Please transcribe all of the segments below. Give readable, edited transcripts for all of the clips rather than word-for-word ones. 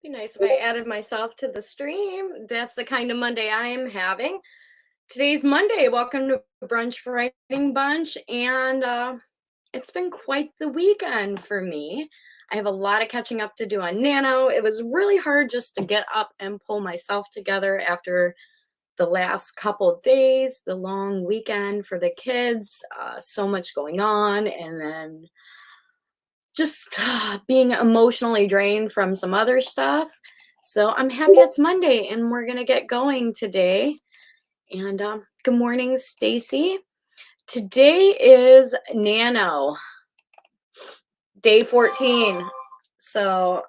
Be nice if I added myself to the stream. That's the kind of Monday I am having. Today's Monday. Welcome to Brunch for Writing Bunch. And it's been quite the weekend for me. I have a lot of catching up to do on NaNo. It was really hard just to get up and pull myself together after the last couple of days, the long weekend for the kids, so much going on. And then just being emotionally drained from some other stuff. So I'm happy it's Monday and we're gonna get going today. And good morning, Stacy. Today is NaNo, day 14. So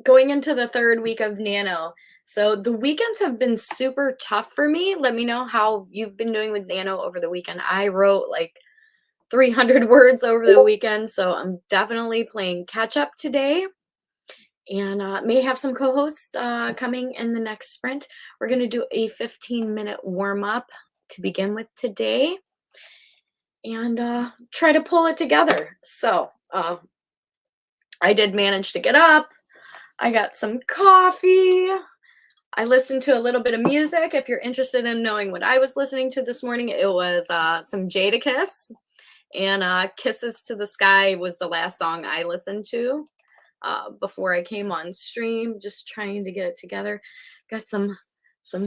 going into the third week of NaNo. So the weekends have been super tough for me. Let me know how you've been doing with NaNo over the weekend. I wrote like 300 words over the weekend, so I'm definitely playing catch up today. And may have some co-hosts coming in the next sprint. We're going to do a 15-minute warm-up to begin with today and try to pull it together. So I did manage to get up. I got some coffee. I listened to a little bit of music. If you're interested in knowing what I was listening to this morning, it was some Jadakiss. And Kisses to the Sky was the last song I listened to before I came on stream, just trying to get it together. Got some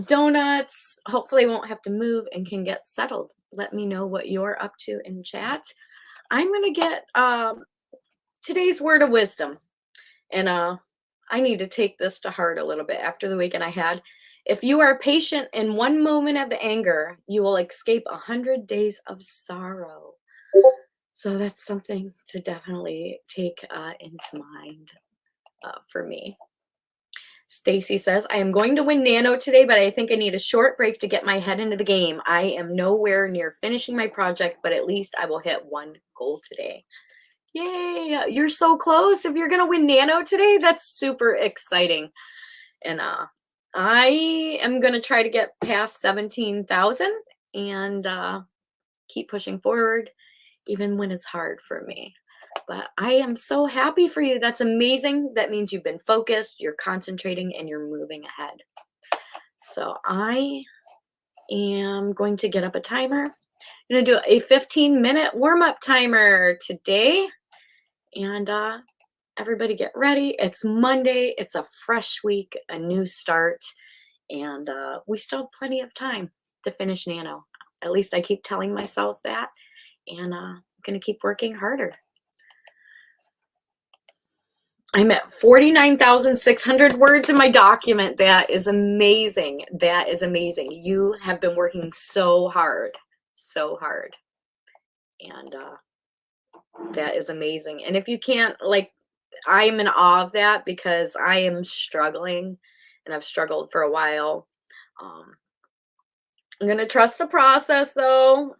donuts. Hopefully won't have to move and can get settled. Let me know what you're up to in chat. I'm going to get today's word of wisdom. And I need to take this to heart a little bit after the weekend I had. If you are patient in one moment of anger, you will escape 100 days of sorrow. So that's something to definitely take into mind for me. Stacy says, I am going to win NaNo today, but I think I need a short break to get my head into the game. I am nowhere near finishing my project, but at least I will hit one goal today. Yay, you're so close. If you're going to win NaNo today, that's super exciting. And I am going to try to get past 17,000 and keep pushing forward, even when it's hard for me. But I am so happy for you. That's amazing. That means you've been focused, you're concentrating, and you're moving ahead. So I am going to get up a timer. I'm going to do a 15-minute warm-up timer today. And everybody get ready. It's Monday. It's a fresh week, a new start. And we still have plenty of time to finish NaNo. At least I keep telling myself that. And I'm going to keep working harder. I'm at 49,600 words in my document. That is amazing. That is amazing. You have been working so hard, so hard. And that is amazing. And if you can't, like, I'm in awe of that because I am struggling and I've struggled for a while. I'm going to trust the process though.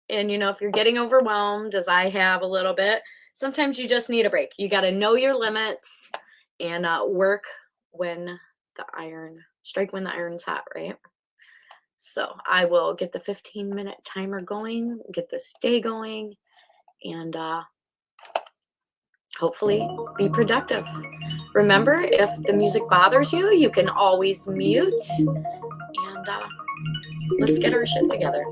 And, you know, if you're getting overwhelmed, as I have a little bit, sometimes you just need a break. You got to know your limits and work when strike when the iron's hot, right? So I will get the 15-minute timer going, get this day going, and hopefully be productive. Remember, if the music bothers you, you can always mute. And let's get our shit together.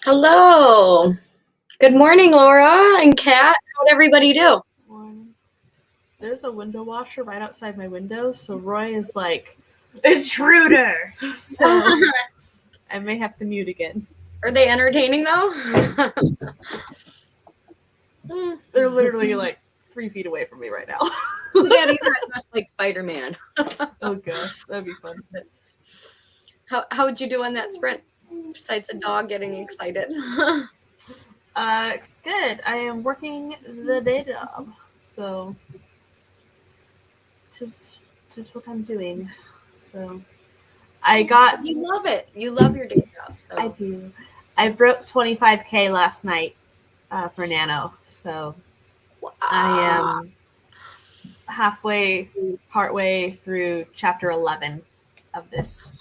Hello. Good morning, Laura and Kat. How'd everybody do? There's a window washer right outside my window, so Roy is like, intruder! So I may have to mute again. Are they entertaining though? They're literally like 3 feet away from me right now. Yeah, these are just like Spider-Man. Oh gosh, that'd be fun. How'd you do on that sprint? Besides a dog getting excited. Good. I am working the day job, so just what I'm doing. So You love it. You love your day job. So I do. I broke 25K last night for NaNo, so wow. I am partway through chapter 11 of this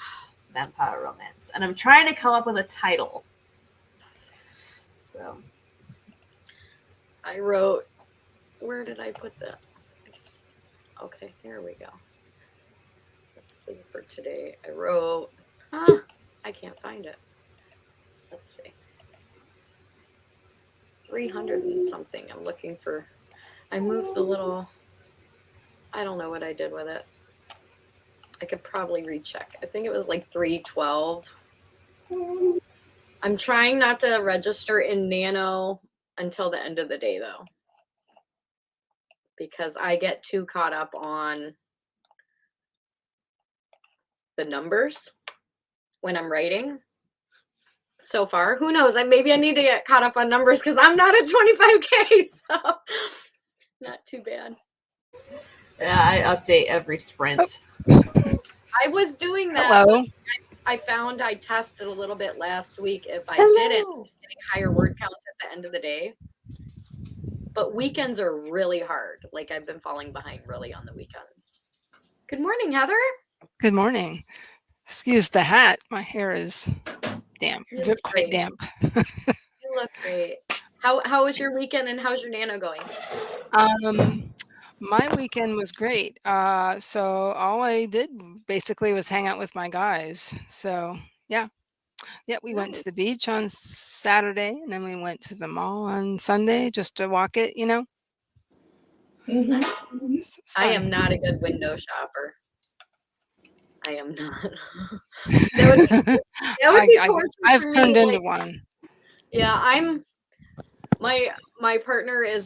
vampire romance, and I'm trying to come up with a title. So I wrote, where did I put that? Okay, here we go. Let's see, for today, I wrote, I can't find it. Let's see. 300 and something. I'm looking for, I moved the little, I don't know what I did with it. I could probably recheck. I think it was like 312. I'm trying not to register in NaNo until the end of the day though, because I get too caught up on the numbers when I'm writing. So far, who knows? Maybe I need to get caught up on numbers because I'm not at 25K, so not too bad. Yeah, I update every sprint. I was doing that. Hello. I found I tested a little bit last week if I didn't, getting higher word counts at the end of the day. But weekends are really hard. Like I've been falling behind really on the weekends. Good morning, Heather. Good morning. Excuse the hat. My hair is damp. Quite damp. You look great. How was your weekend and how's your NaNo going? My weekend was great. So all I did basically was hang out with my guys. So yeah, we went to the beach on Saturday and then we went to the mall on Sunday just to walk it, you know. Nice. I am not a good window shopper. I am not. that would be torture. I've turned into one. Yeah, my partner is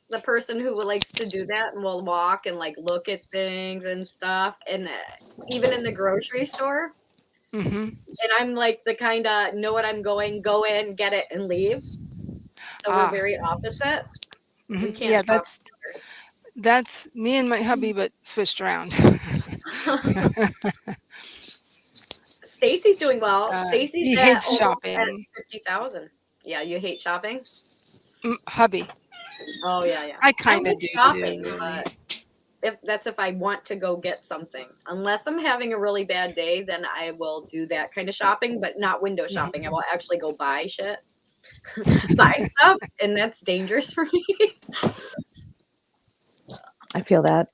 the person who likes to do that and will walk and like look at things and stuff, and even in the grocery store. Mm-hmm. And I'm like the kind of know what I'm going, go in, get it, and leave. So we're very opposite. Mm-hmm. We can't. Yeah, that's me and my hubby, but switched around. Stacy's doing well. Stacy's he hates shopping. At 50,000. Yeah, you hate shopping? Hubby. Oh yeah. I kind of do shopping, too. But if I want to go get something. Unless I'm having a really bad day, then I will do that kind of shopping, but not window shopping. I will actually go buy shit. Buy stuff, and that's dangerous for me. I feel that.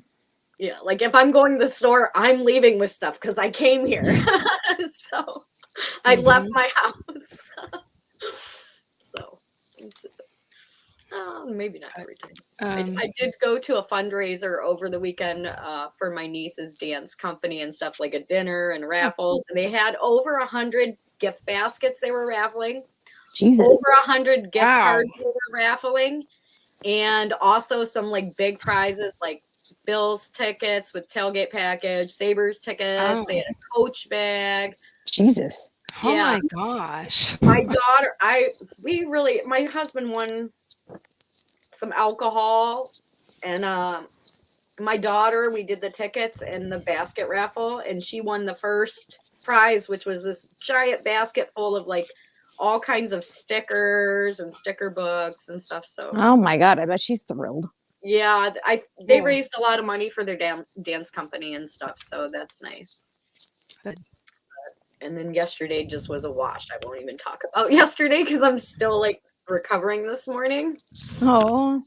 Yeah, like if I'm going to the store, I'm leaving with stuff because I came here. So I left my house. So maybe not every time. I did go to a fundraiser over the weekend for my niece's dance company and stuff, like a dinner and raffles. And they had over 100 gift baskets they were raffling. Jesus. Over 100 gift cards they were raffling. And also some like big prizes like Bill's tickets with tailgate package, Saber's tickets. They had a coach bag. Jesus. Oh Yeah. my gosh. My daughter, my husband won some alcohol, and my daughter, we did the tickets and the basket raffle, and she won the first prize, which was this giant basket full of like all kinds of stickers and sticker books and stuff. So Oh my God, I bet she's thrilled. yeah, they raised a lot of money for their dance company and stuff, so that's nice. Good. And then yesterday just was a wash. I won't even talk about yesterday because I'm still like recovering this morning. Oh.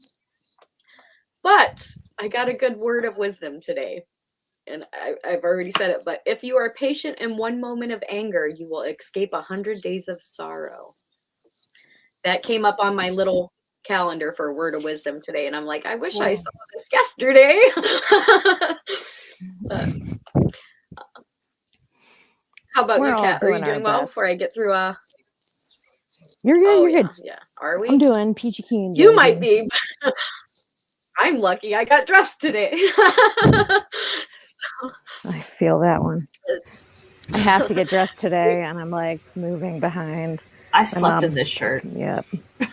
But I got a good word of wisdom today. And I've already said it, but if you are patient in one moment of anger, you will escape 100 days of sorrow. That came up on my little calendar for a word of wisdom today. And I'm like, I wish I saw this yesterday. But, how about We're you, all Kat? Are you doing our doing well best. before I get through? You're good. Oh, You're yeah, good. yeah. Are we? I'm doing peachy keen. You might be. I'm lucky I got dressed today. So, I feel that one. I have to get dressed today, and I'm like moving behind. I slept in mom's- this shirt. Yep.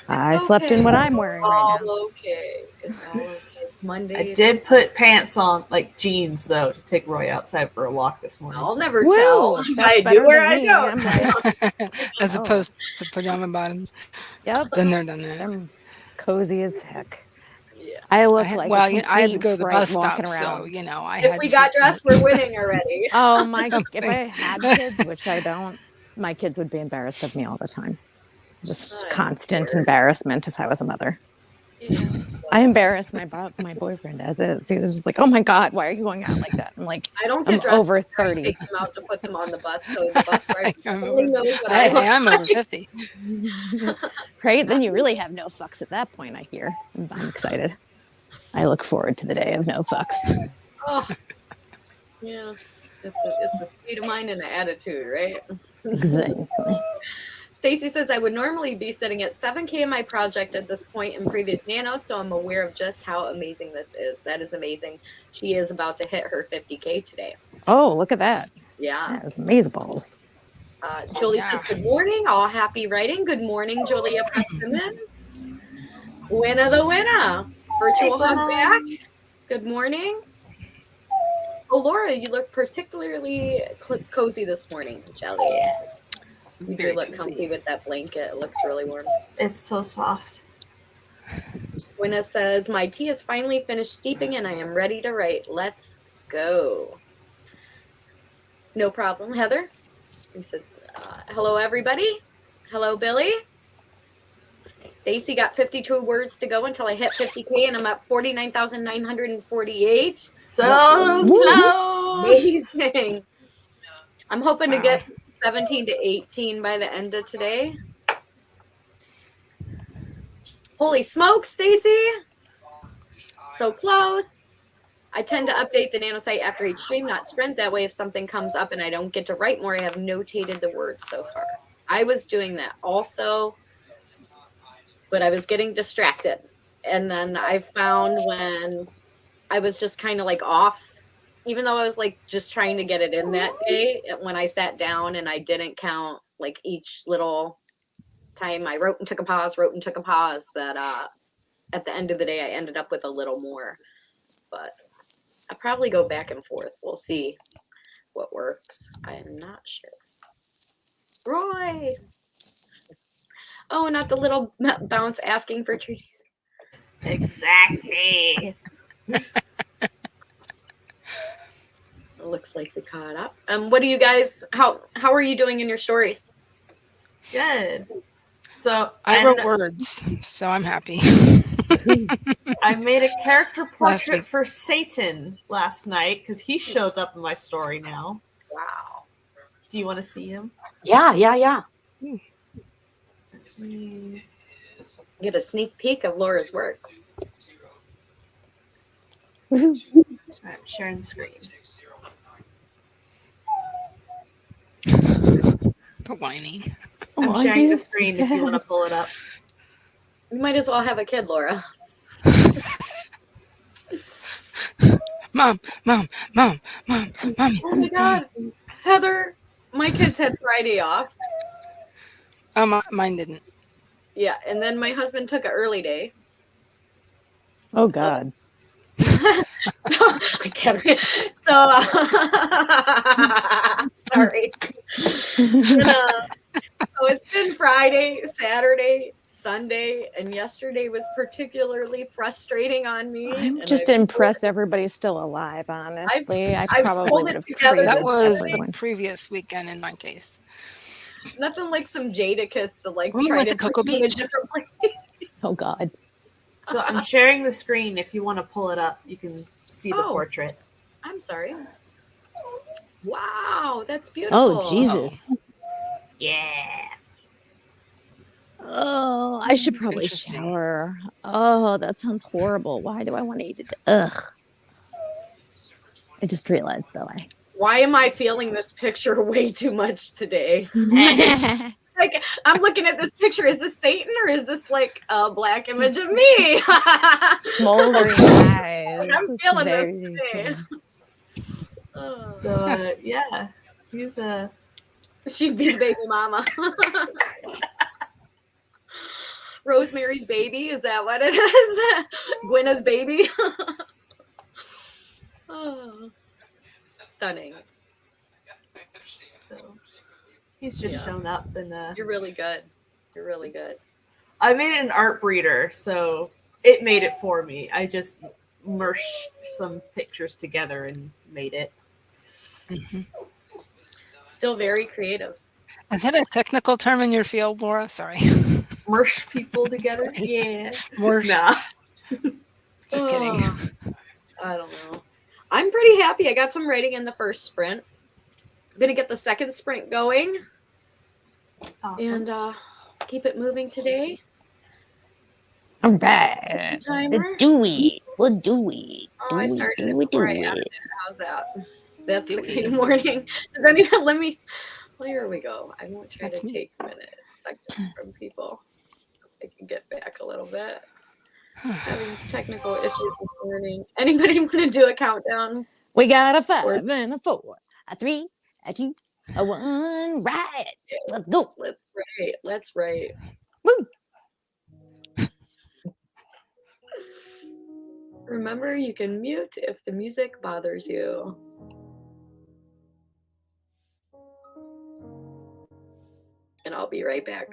I slept in what I'm wearing right now. all okay. It's all okay. It's Monday. I did put pants on, like jeans, though, to take Roy outside for a walk this morning. I'll never Woo! tell if That's I better do or than I me. don't. I'm like, As Oh. opposed to pajama bottoms. yep. Been there, done that. I'm cozy as heck. Yeah. I look like well, a I had to complete go to the fright bus walking stop, around. so you know I If had we to. got dressed, we're winning already. Oh my! If Something. I had kids, which I don't, my kids would be embarrassed of me all the time. Just I'm constant scared. embarrassment if I was a mother. Yeah. I embarrass my boyfriend as is. He's just like, "Oh my God, why are you going out like that?" I'm like, I don't I'm get dressed over before I 30. take them out to put them on the bus, so the bus driver I'm only over- knows what I Hey, look I'm over like. 50. Right? Then you really have no fucks at that point, I hear. I'm excited. I look forward to the day of no fucks. Oh. Yeah, it's a state of mind and an attitude, right? Exactly. Stacy says, I would normally be sitting at 7K in my project at this point in previous NaNo, so I'm aware of just how amazing this is. That is amazing. She is about to hit her 50K today. Oh, look at that. Yeah. That is amazeballs. Julie Yeah. says, good morning. All happy writing. Good morning, Julia Simmons. Winner the winner. Virtual hug back. Good morning. Oh, Laura, you look particularly cozy this morning, Jelly. You do Very look cozy. comfy with that blanket. It looks really warm. It's so soft. Winna says, my tea is finally finished steeping and I am ready to write. Let's go. No problem. Heather? He says, hello, everybody. Hello, Billy. Stacy got 52 words to go until I hit 50K, and I'm at 49,948. So close. Amazing. I'm hoping to Wow. get 17 to 18 by the end of today. Holy smokes, Stacy. So close. I tend to update the NaNo site after each stream, not sprint. That way, if something comes up and I don't get to write more, I have notated the words so far. I was doing that also, but I was getting distracted. And then I found when I was just kind of like off, even though I was like just trying to get it in that day, when I sat down and I didn't count like each little time I wrote and took a pause, that at the end of the day, I ended up with a little more. But I'll probably go back and forth. We'll see what works. I am not sure. Roy. Oh, not the little bounce asking for treaties. Exactly. It looks like we caught up. What do you guys? How are you doing in your stories? Good. So I wrote words, so I'm happy. I made a character Last portrait week. for Satan last night because he shows up in my story now. Wow. Do you want to see him? Yeah. Get a sneak peek of Laura's work. All right, I'm sharing the screen. But whining. I'm Oh, sharing the he's so screen if you want to pull it up. You might as well have a kid, Laura. Mom, mom, mom, mom, mommy. Oh my God, Heather, my kids had Friday off. Oh, mine didn't. Yeah, and then my husband took an early day. Oh So- God. so sorry. So it's been Friday, Saturday, Sunday, and yesterday was particularly frustrating on me. I'm and just I've impressed everybody's still alive, honestly. I I've probably pulled would it have together treated That this was the everyone. previous weekend in my case. Nothing like some Jadakiss to like We try went to to Cocoa bring you Beach. a different place. Oh God. So I'm sharing the screen. If you want to pull it up, you can see the Oh. portrait. I'm sorry. Wow, that's beautiful. Oh Jesus. Yeah. Oh, I should probably Interesting. shower. Oh, that sounds horrible. Why do I want to eat it? Ugh. I just realized though Why am I feeling this picture way too much today? I Like, I'm looking at this picture. Is this Satan or is this like a black image of me? smoldering eyes. I'm It's feeling this very today. funny. Oh, So yeah, he's a. she'd be the baby mama. Rosemary's Baby, is that what it is? Gwenna's baby. Oh, stunning. So he's just Yeah. shown up and You're really good. You're really good. I made an art breeder, so it made it for me. I just merged some pictures together and made it. Still very creative. Is that a technical term in your field, Laura? Sorry. Merge people together? Yeah. Worst. Nah. Just kidding. Oh, I don't know. I'm pretty happy. I got some writing in the first sprint. I'm gonna get the second sprint going Awesome. and keep it moving today. All right. Timer. It's Dewey. Well, Dewey. Oh, I started it before I added it. How's that? That's the kind of morning. Does anyone let me? Well, here we go. I won't try That's to me. take seconds from people. I can get back a little bit. Having technical issues this morning. Anybody want to do a countdown? We got a 5 and a 4, a 3, a 2, a 1. Right. Let's go. Let's write. Let's write. Woo. Remember, you can mute if the music bothers you. And I'll be right back.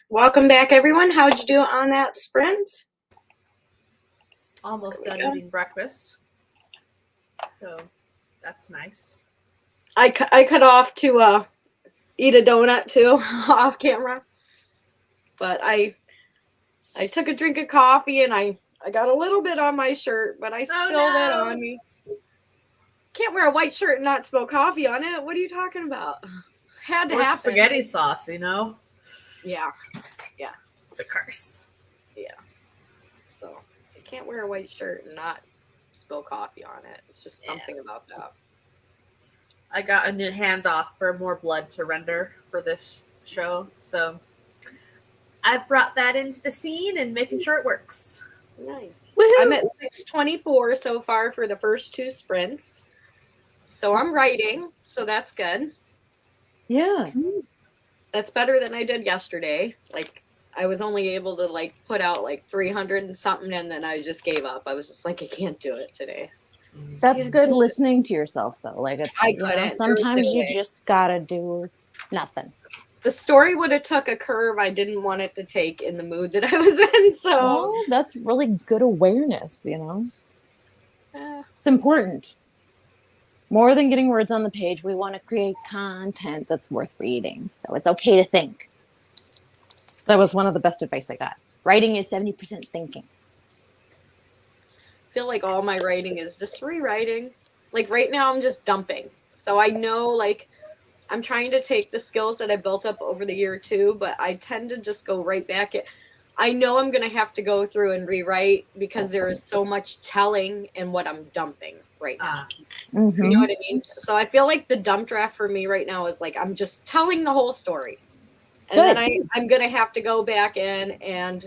Welcome back, everyone. How'd you do on that sprint? Almost There we done go. eating breakfast. So that's nice. I cut off to eat a donut too off camera, but I took a drink of coffee and I got a little bit on my shirt, but I spilled it on me. Can't wear a white shirt and not spill coffee on it. What are you talking about? Had to Or happen. spaghetti sauce, you know? Yeah. It's a curse. So you can't wear a white shirt and not spill coffee on it. It's just something about that. I got a new handoff for more blood to render for this show. So I brought that into the scene and making sure it works. Nice. Woohoo! I'm at 624 so far for the first 2 sprints. So I'm writing, so that's good. Yeah. That's better than I did yesterday. Like I was only able to like put out like 300 and something, and then I just gave up. I was just like, I can't do it today. That's good listening to yourself though. Like it's, I you know, couldn't. There was sometimes no you way. just gotta do nothing. The story would have took a curve I didn't want it to take in the mood that I was in. So Well, that's really good awareness, you know. eh, It's important. More than getting words on the page, we want to create content that's worth reading. So it's okay to think. That was one of the best advice I got. Writing is 70% thinking. I feel like all my writing is just rewriting. Like right now I'm just dumping. So I know like I'm trying to take the skills that I built up over the year too, but I tend to just go right back at. I know I'm going to have to go through and rewrite because there is so much telling in what I'm dumping right now. You know what I mean? So I feel like the dump draft for me right now is like I'm just telling the whole story. And Good. then I'm going to have to go back in and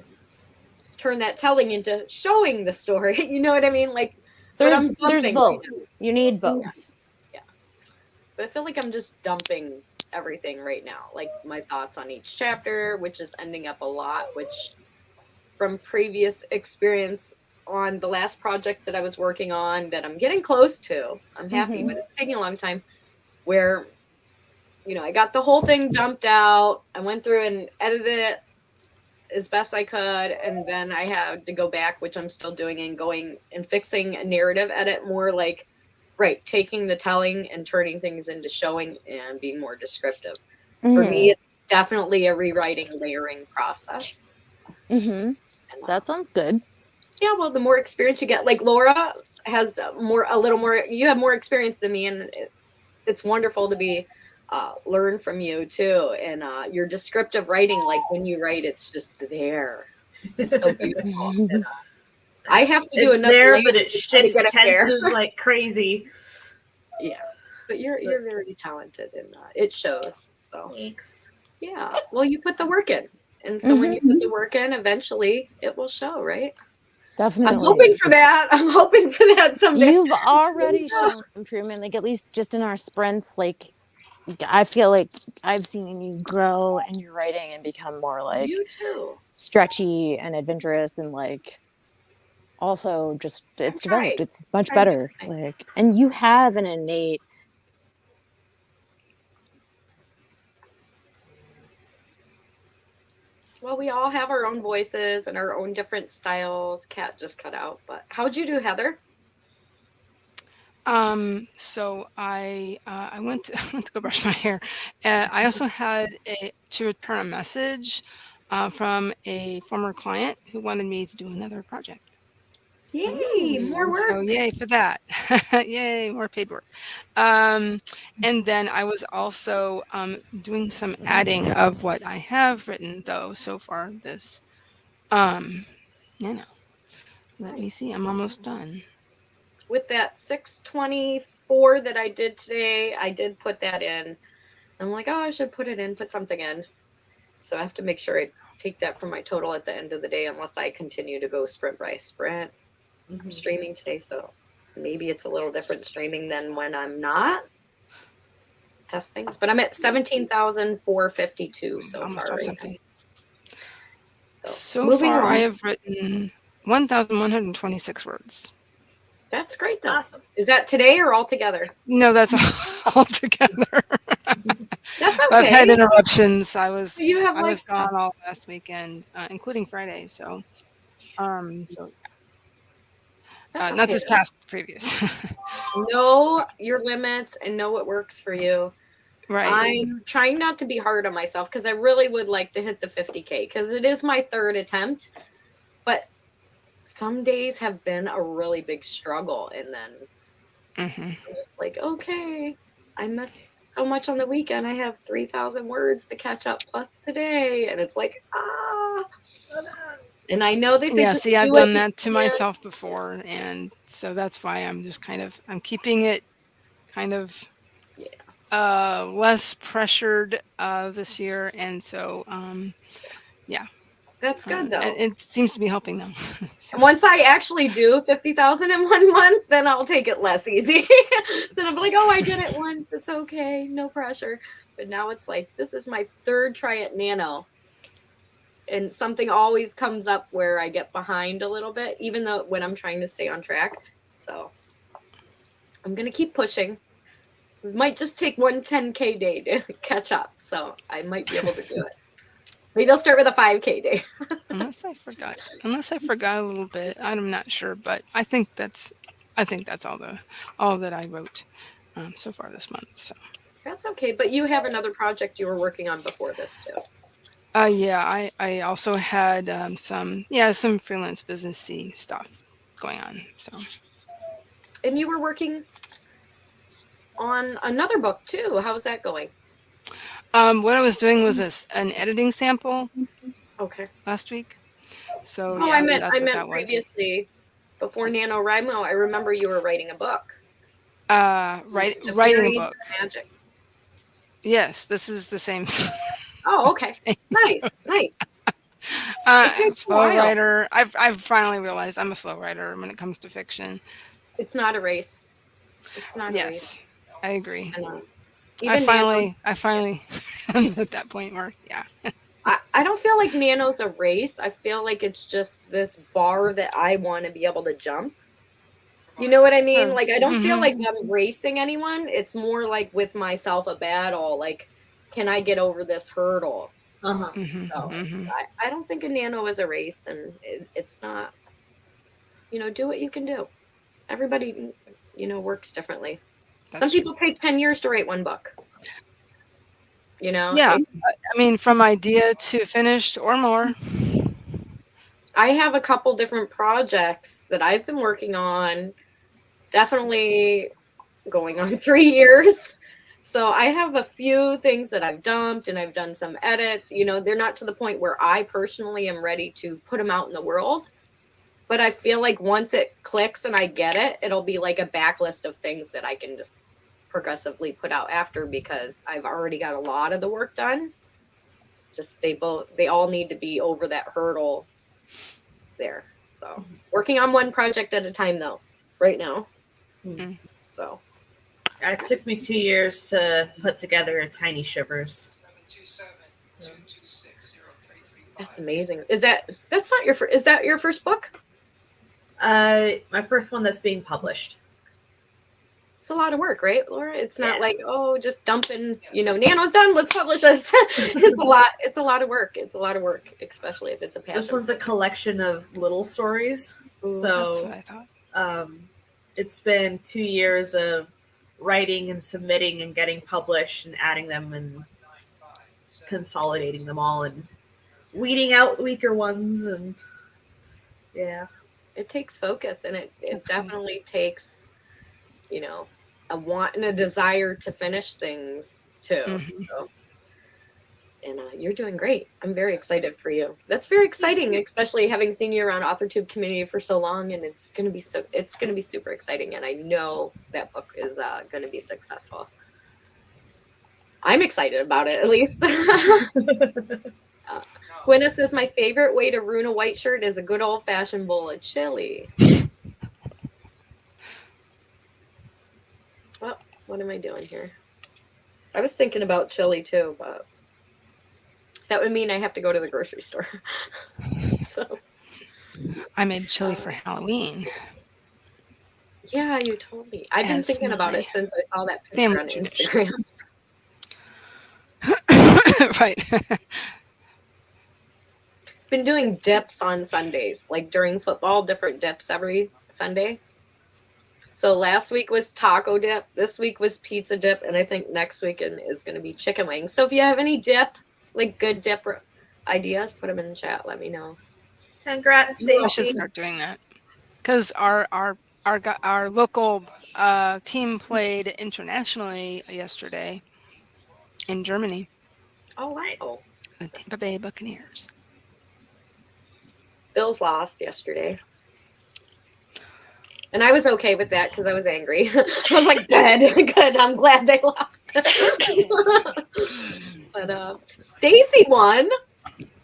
turn that telling into showing the story. You know what I mean? Like, but There's I'm dumping both. right now. You need both. Yeah. But I feel like I'm just dumping everything right now. Like my thoughts on each chapter, which is ending up a lot, which from previous experience on the last project that I was working on that I'm getting close to. I'm happy, but it's taking a long time where, you know, I got the whole thing dumped out. I went through and edited it as best I could. And then I had to go back, which I'm still doing, and going and fixing a narrative edit more like, right, taking the telling and turning things into showing and being more descriptive. For me, it's definitely a rewriting, layering process. That sounds good. Yeah, well, the more experience you get, like Laura has a little more, you have more experience than me, and it's wonderful to be learn from you too. And your descriptive writing, like when you write, it's just there. It's so beautiful. And, I have to do It's another there, layer but it to shifts get it there. tenses like crazy. Yeah, but you're very talented, and it shows. So Thanks. yeah, well, you put the work in, and so when you put the work in, eventually it will show, right? Definitely. I'm hoping for that. I'm hoping for that someday. You've already shown improvement, like at least just in our sprints. Like I feel like I've seen you grow in your writing and become more like You too. stretchy and adventurous, and like also just it's tried. developed. It's much Tried better. everything. Like, and you have an innate. Well, we all have our own voices and our own different styles. Cat just cut out, but how'd you do, Heather? So I went to, went to go brush my hair. I also had to return a message from a former client who wanted me to do another project. Yay, more work. So yay for that. Yay, more paid work. And then I was also doing some adding of what I have written though so far this. Let me see. I'm almost done. With that 624 that I did today, I did put that in. I'm like, oh, I should put it in, put something in. So I have to make sure I take that from my total at the end of the day, unless I continue to go sprint by sprint. I'm streaming today, so maybe it's a little different streaming than when I'm not. test things, but I'm at 17,452 so Almost far. dropped Right something. now. So moving far, on. I have written 1,126 words. That's great though. Awesome. Is that today or all together? No, that's all together. That's okay. I've had interruptions. I was You have life gone stuff. all last weekend, including Friday. So, That's not okay. this past, previous. Know your limits and know what works for you. Right. I'm trying not to be hard on myself because I really would like to hit the 50K because it is my third attempt, but some days have been a really big struggle. And then I'm just like, okay, I missed so much on the weekend. I have 3,000 words to catch up plus today. And it's like, and I know they say, Yeah, just see, I've do what done you that to can. myself before. And so that's why I'm just I'm keeping it kind of less pressured this year. And so, yeah. That's good though. And it seems to be helping them. So. And once I actually do 50,000 in 1 month, then I'll take it less easy. Then I'm like, oh, I did it once. It's okay. No pressure. But now it's like, this is my third try at NaNo. And something always comes up where I get behind a little bit, even though when I'm trying to stay on track. So I'm going to keep pushing. It might just take one 10K day to catch up. So I might be able to do it. Maybe I'll start with a 5K day. Unless I forgot a little bit. I'm not sure, but I think that's all that I wrote so far this month. So That's okay. But you have another project you were working on before this too. yeah, I also had some freelance businessy stuff going on. So. And you were working on another book too. How's that going? What I was doing was an editing sample. Okay. Last week. So Oh, yeah, I meant that's what that was. previously, before NaNoWriMo, I remember you were writing a book. Writing a Fairies book. and Magic. Yes, this is the same. Oh, okay. Nice. It takes a slow while. writer. I've finally realized I'm a slow writer when it comes to fiction. It's not a race. It's not a race. Yes, I agree. Even I finally am at that point where I don't feel like NaNo's a race. I feel like it's just this bar that I want to be able to jump. You know what I mean? Like, I don't feel like I'm racing anyone. It's more like with myself a battle. Like, can I get over this hurdle? So I don't think a NaNo is a race, and it's not. Do what you can do. Everybody, works differently. Some people take 10 years to write one book. Yeah, I mean, from idea to finished or more. I have a couple different projects that I've been working on, definitely going on 3 years. So I have a few things that I've dumped and I've done some edits. They're not to the point where I personally am ready to put them out in the world. But I feel like once it clicks and I get it, it'll be like a backlist of things that I can just progressively put out after, because I've already got a lot of the work done. Just they all need to be over that hurdle there. So working on one project at a time though, right now. So it took me 2 years to put together a Tiny Shivers. that's amazing. That's not your is that your first book? My first one that's being published. It's a lot of work, right, Laura? It's not like, oh, just dumping, NaNo's done, let's publish this. It's a lot of work. It's a lot of work, especially if it's a passion. This one's a collection of little stories. Ooh, so that's what I thought. It's been 2 years of writing and submitting and getting published and adding them and consolidating them all and weeding out weaker ones. And it takes focus, and it definitely takes, a want and a desire to finish things too. So, and you're doing great. I'm very excited for you. That's very exciting, especially having seen you around AuthorTube community for so long. And it's gonna be super exciting. And I know that book is gonna be successful. I'm excited about it, at least. Gwyneth says my favorite way to ruin a white shirt is a good old fashioned bowl of chili. Well, what am I doing here? I was thinking about chili too, but that would mean I have to go to the grocery store. So I made chili for Halloween. yeah, you told me. I've been As thinking about my it since I saw that picture family on tradition. Instagram. Right. Been doing dips on Sundays, like during football, different dips every Sunday. So last week was taco dip, this week was pizza dip, and I think next weekend is going to be chicken wings. So if you have any dip, like good dip ideas, put them in the chat. Let me know. Congrats, I should Stacy. start doing that because our local team played internationally yesterday in Germany. Oh, wow. Nice. The Tampa Bay Buccaneers. Bills lost yesterday. And I was okay with that because I was angry. I was like, good, good. I'm glad they lost. But Stacy won.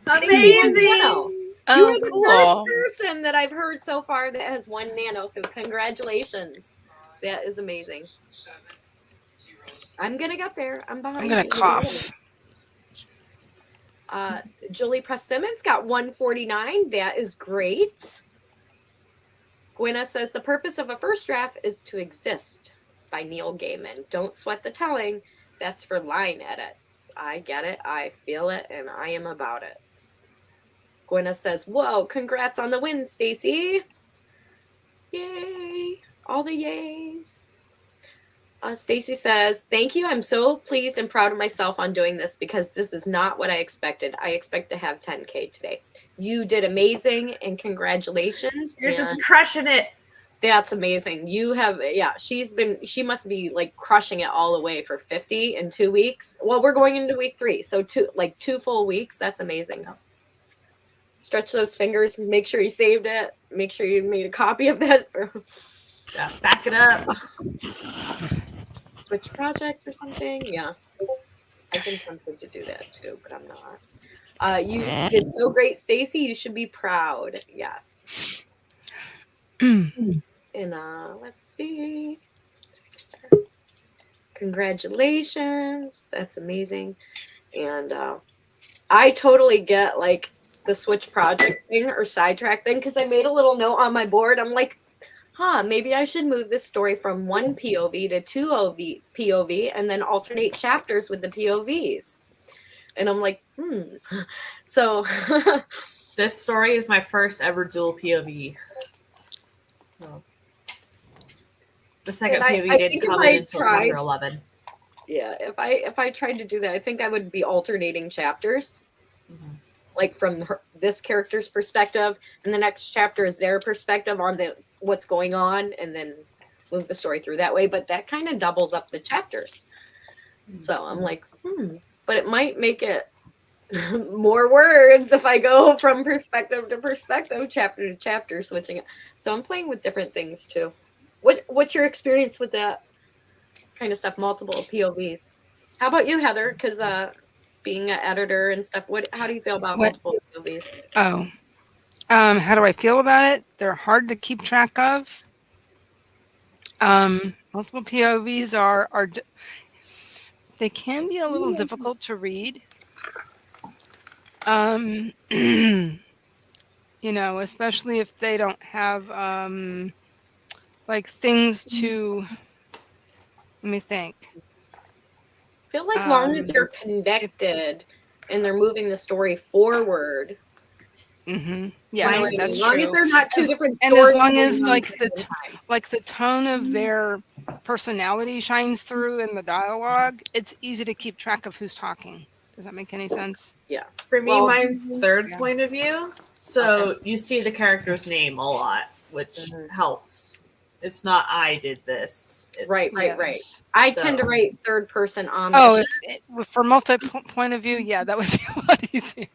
Amazing. NaNo. You are the first person that I've heard so far that has won NaNo. So congratulations. That is amazing. I'm gonna get there. I'm behind. I'm gonna you. cough. Julie Press-Simmons got 149. That is great. Gwynna says the purpose of a first draft is to exist by Neil Gaiman. Don't sweat the telling. That's for line edits. I get it. I feel it. And I am about it. Gwynna says, whoa, congrats on the win, Stacy. Yay. All the yays. Stacy says, thank you. I'm so pleased and proud of myself on doing this because this is not what I expected. I expect to have 10K today. You did amazing and congratulations. You're just crushing it. That's amazing. You have, yeah, she must be like crushing it all the way for 50 in 2 weeks. Well, we're going into week 3. So 2 full weeks. That's amazing. Stretch those fingers. Make sure you saved it. Make sure you made a copy of that. Yeah, back it up. Switch projects or something. Yeah. I've been tempted to do that too, but I'm not. You did so great, Stacy. You should be proud. Yes. And let's see. Congratulations. That's amazing. And I totally get like the switch project thing or sidetrack thing because I made a little note on my board. I'm like, maybe I should move this story from one POV to two POV and then alternate chapters with the POVs. And I'm like, So this story is my first ever dual POV. So, the second POV didn't come in until chapter 11. Yeah, if I tried to do that, I think I would be alternating chapters. Mm-hmm. Like from this character's perspective, and the next chapter is their perspective on what's going on, and then move the story through that way. But that kind of doubles up the chapters. So I'm like, but it might make it more words if I go from perspective to perspective, chapter to chapter, switching it. So I'm playing with different things too. What's your experience with that kind of stuff? Multiple POVs. How about you, Heather? Because being an editor and stuff, how do you feel about multiple POVs? How do I feel about it? They're hard to keep track of. Multiple POVs are they can be a little difficult to read. Especially if they don't have like things to. Let me think. I feel like long as you're connected and they're moving the story forward. Yeah, that's as long true. As they're not two different and stories. as long as the tone of their personality shines through in the dialogue, it's easy to keep track of who's talking. Does that make any sense? Yeah. For me, mine's third point of view. So you see the character's name a lot, which helps. It's not I did this. It's, right. I tend to write third person on. For multi-point of view, yeah, that would be a lot easier.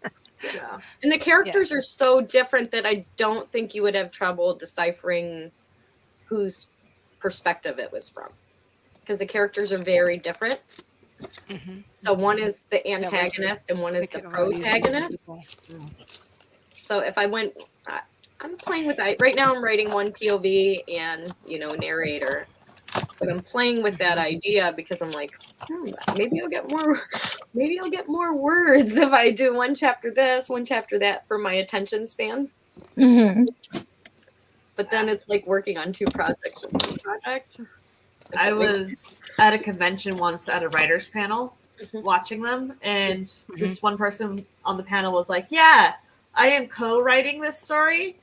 Yeah. And the characters are so different that I don't think you would have trouble deciphering whose perspective it was from. Because the characters are very different. So one is the antagonist and one is the protagonist. So if I went, I'm playing with that. Right now I'm writing one POV and, narrator. But I'm playing with that idea because I'm like, maybe I'll get more words if I do one chapter this, one chapter that for my attention span. Mm-hmm. But then it's like working on 2 projects in one project. I was at a convention once at a writer's panel watching them, and this one person on the panel was like, yeah, I am co-writing this story.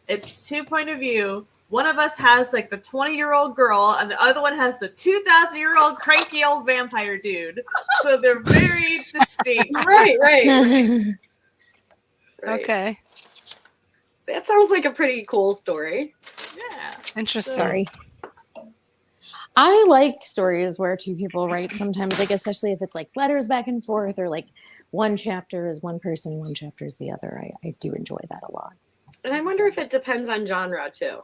It's 2 point of view. One of us has like the 20-year-old girl, and the other one has the 2,000-year-old cranky old vampire dude. So they're very distinct. Right. Okay. That sounds like a pretty cool story. Yeah. Interesting. Sorry. I like stories where 2 people write sometimes, like especially if it's like letters back and forth, or like one chapter is one person, one chapter is the other. I do enjoy that a lot. And I wonder if it depends on genre too.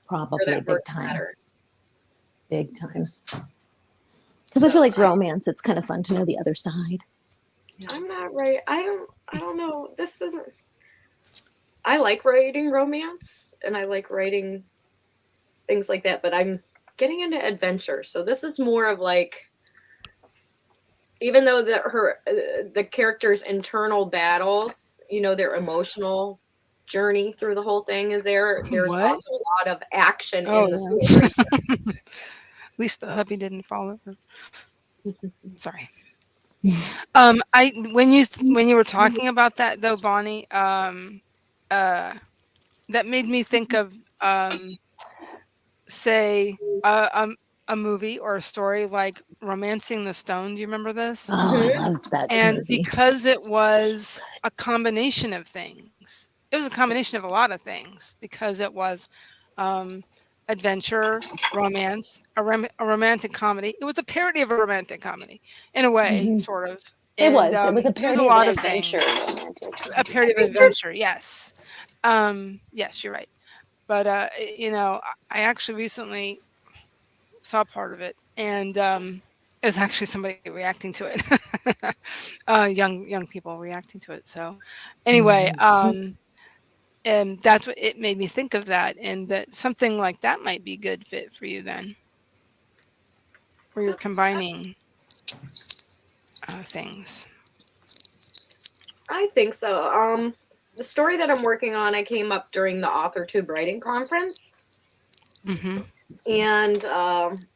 Probably that big works time. better. Big time. Because I feel like romance, it's kind of fun to know the other side. I'm not right. I don't know. This isn't. I like writing romance and I like writing things like that, but I'm getting into adventure. So this is more of like, even though the character's internal battles, you know, their emotional journey through the whole thing is there's What? also a lot of action Oh, in the story. At least the hubby didn't fall over. Sorry. When you were talking about that though, Bonnie, that made me think of say a movie or a story like Romancing the Stone. Do you remember this? Oh, I love that And movie. because it was a combination of things, it was a combination of a lot of things, because it was adventure, romance, a romantic comedy. It was a parody of a romantic comedy in a way, sort of. It was. And, It was a it was parody a lot of of an adventure. things. A parody of adventure, yes. Yes, you're right. But you know, I actually recently saw part of it, and it was actually somebody reacting to it. Young people reacting to it. So anyway, and that's what it made me think of, that, and that something like that might be good fit for you then, where you're combining things. I think so. The story that I'm working on, I came up during the AuthorTube writing conference. Mm-hmm. And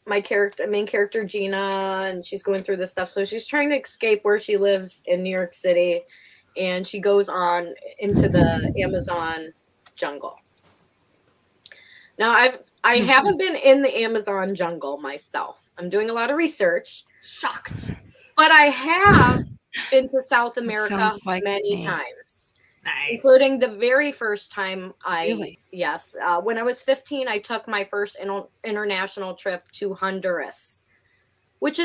my main character Gina, and she's going through this stuff. So she's trying to escape where she lives in New York City, and she goes on into the Amazon jungle. Now I haven't been in the Amazon jungle myself. I'm doing a lot of research. Shocked. But I have been to South America sounds like many me. times. Nice. Including the very first time Really? yes, when I was 15, I took my first international trip to Honduras, which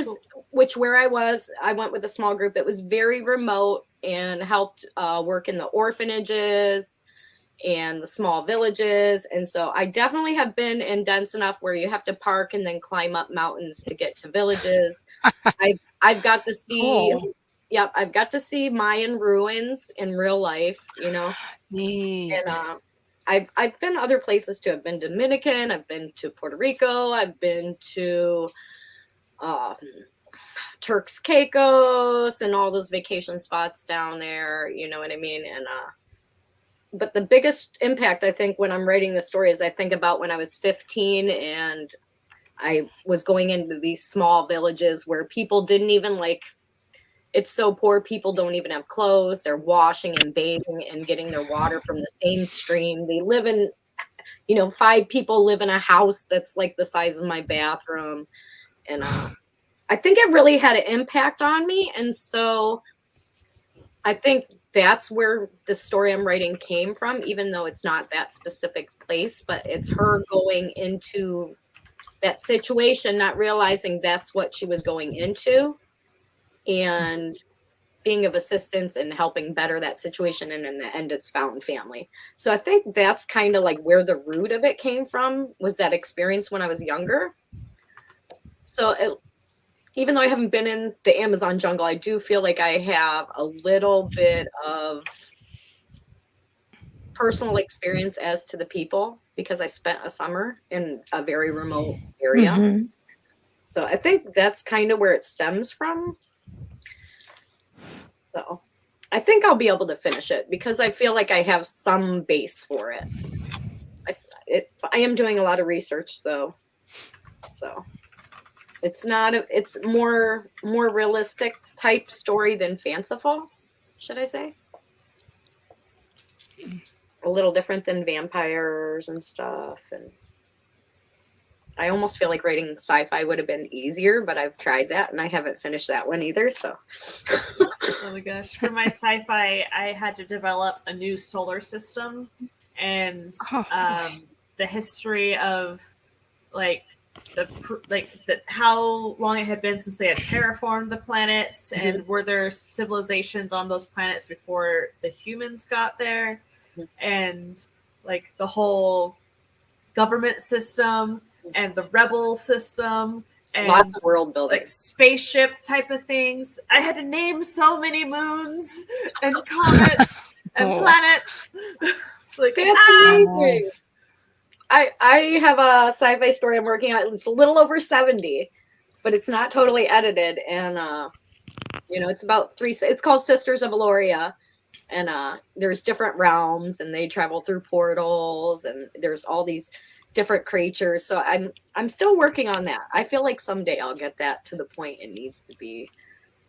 where I went with a small group that was very remote and helped work in the orphanages and the small villages. And so I definitely have been in dense enough where you have to park and then climb up mountains to get to villages. I've got to see. Cool. Yep, I've got to see Mayan ruins in real life, you know. Neat. And I've been other places too. I've been Dominican, I've been to Puerto Rico, I've been to Turks Caicos and all those vacation spots down there, you know what I mean? And but the biggest impact, I think, when I'm writing the story is I think about when I was 15 and I was going into these small villages where people didn't even it's so poor, people don't even have clothes. They're washing and bathing and getting their water from the same stream. They live in, 5 people live in a house that's like the size of my bathroom. And I think it really had an impact on me. And so I think that's where the story I'm writing came from, even though it's not that specific place, but it's her going into that situation, not realizing that's what she was going into, and being of assistance and helping better that situation. And in the end, it's found family. So I think that's kind of like where the root of it came from, was that experience when I was younger. So even though I haven't been in the Amazon jungle, I do feel like I have a little bit of personal experience as to the people, because I spent a summer in a very remote area. So I think that's kind of where it stems from. So I think I'll be able to finish it because I feel like I have some base for it. I am doing a lot of research though, so it's not it's more realistic type story than fanciful, should I say? A little different than vampires and stuff, and I almost feel like writing sci-fi would have been easier, but I've tried that and I haven't finished that one either. So, oh my gosh, for my sci-fi, I had to develop a new solar system and the history of how long it had been since they had terraformed the planets, and were there civilizations on those planets before the humans got there, and like the whole government system and the rebel system and lots of world building, like spaceship type of things. I had to name so many moons and comets and planets. It's like, that's amazing. I have a sci-fi story I'm working on. It's a little over 70, but it's not totally edited. And, it's about it's called Sisters of Aloria. And there's different realms and they travel through portals and there's all these different creatures. So I'm still working on that. I feel like someday I'll get that to the point it needs to be.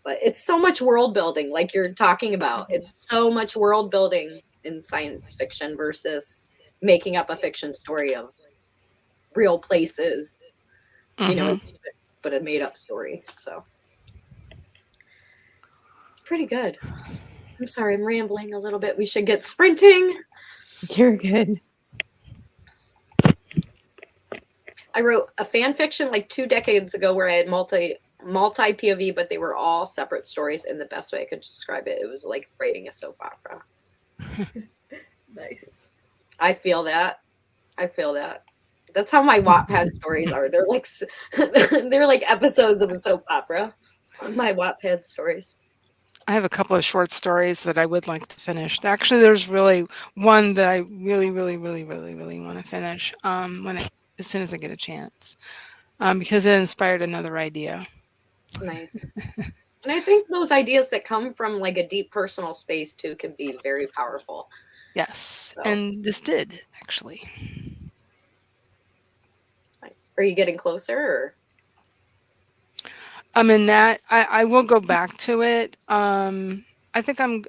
But it's so much world building, like you're talking about. It's so much world building in science fiction versus making up a fiction story of real places, but a made up story. So it's pretty good. I'm sorry, I'm rambling a little bit. We should get sprinting. You're good. I wrote a fan fiction like 2 decades ago where I had multi POV, but they were all separate stories. And the best way I could describe it, it was like writing a soap opera. Nice. I feel that. That's how my Wattpad stories are. They're like episodes of a soap opera. My Wattpad stories. I have a couple of short stories that I would like to finish. Actually, there's really one that I really want to finish as soon as I get a chance, because it inspired another idea. Nice. And I think those ideas that come from like a deep personal space too can be very powerful. Yes, So. and this did actually. Nice. Are you getting closer? Or? In that I will go back to it. I think I'm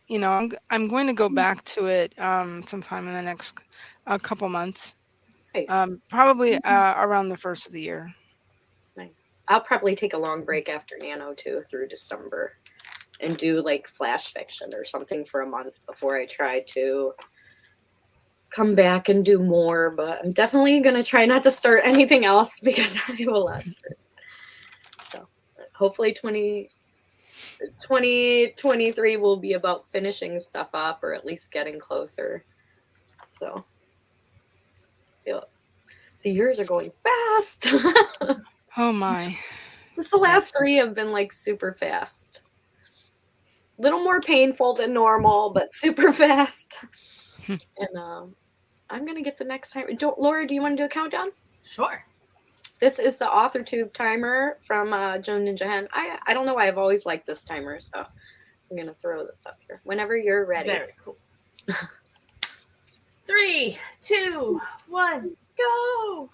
going to go back to it sometime in the next couple months. Nice. Probably around the first of the year. Nice. I'll probably take a long break after NaNo too through December and do like flash fiction or something for a month before I try to come back and do more. But I'm definitely going to try not to start anything else because I have a lot to start. So hopefully 2023 will be about finishing stuff up or at least getting closer. So the years are going fast. Oh my. Just the last 3 have been like super fast. A little more painful than normal, but super fast. And I'm going to get the next time. Laura, do you want to do a countdown? Sure. This is the AuthorTube timer from Joan Ninja Hen. I don't know why I've always liked this timer, so I'm going to throw this up here. Whenever you're ready. Very cool. 3, 2, 1, go!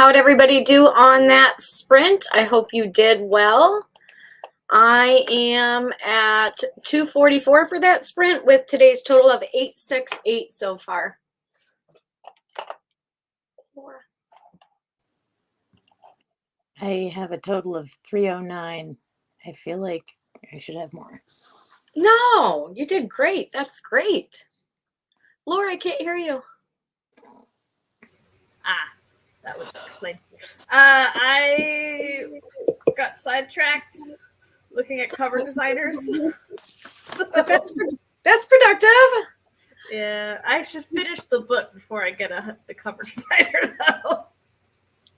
How'd everybody do on that sprint? I hope you did well. I am at 244 for that sprint with today's total of 868 so far. I have a total of 309. I feel like I should have more. No, you did great. That's great. Laura, I can't hear you. That would explain. I got sidetracked looking at cover designers. That's productive. Yeah, I should finish the book before I get the cover designer, though.